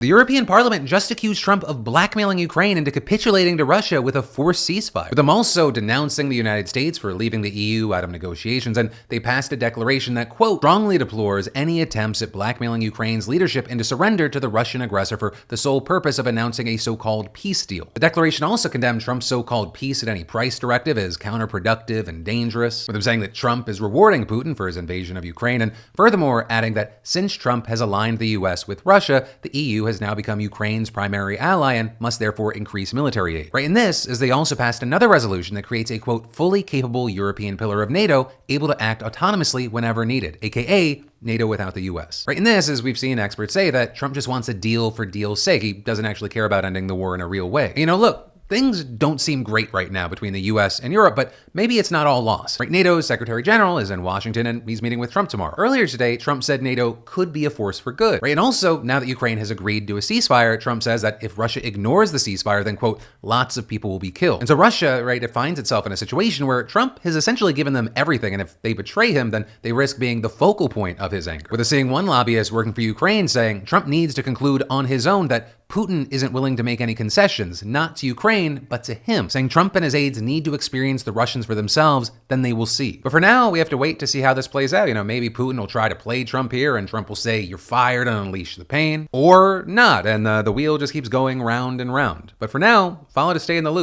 The European Parliament just accused Trump of blackmailing Ukraine into capitulating to Russia with a forced ceasefire, with them also denouncing the United States for leaving the EU out of negotiations, and they passed a declaration that, quote, strongly deplores any attempts at blackmailing Ukraine's leadership into surrender to the Russian aggressor for the sole purpose of announcing a so-called peace deal. The declaration also condemned Trump's so-called peace at any price directive as counterproductive and dangerous, with them saying that Trump is rewarding Putin for his invasion of Ukraine, and furthermore adding that since Trump has aligned the US with Russia, the EU has now become Ukraine's primary ally and must therefore increase military aid. Right in this, as they also passed another resolution that creates a, quote, fully capable European pillar of NATO able to act autonomously whenever needed, aka NATO without the US. Right in this, as we've seen experts say, that Trump just wants a deal for deal's sake. He doesn't actually care about ending the war in a real way. Look, things don't seem great right now between the US and Europe, but maybe it's not all lost. Right, NATO's Secretary General is in Washington and he's meeting with Trump tomorrow. Earlier today, Trump said NATO could be a force for good. Right, and also now that Ukraine has agreed to a ceasefire, Trump says that if Russia ignores the ceasefire, then, quote, lots of people will be killed. And so Russia, right, it finds itself in a situation where Trump has essentially given them everything, and if they betray him, then they risk being the focal point of his anger. With us seeing one lobbyist working for Ukraine saying Trump needs to conclude on his own that Putin isn't willing to make any concessions, not to Ukraine, but to him, saying Trump and his aides need to experience the Russians for themselves, then they will see. But for now, we have to wait to see how this plays out. Maybe Putin will try to play Trump here and Trump will say, you're fired and unleash the pain, or not, and the wheel just keeps going round and round. But for now, follow to stay in the loop.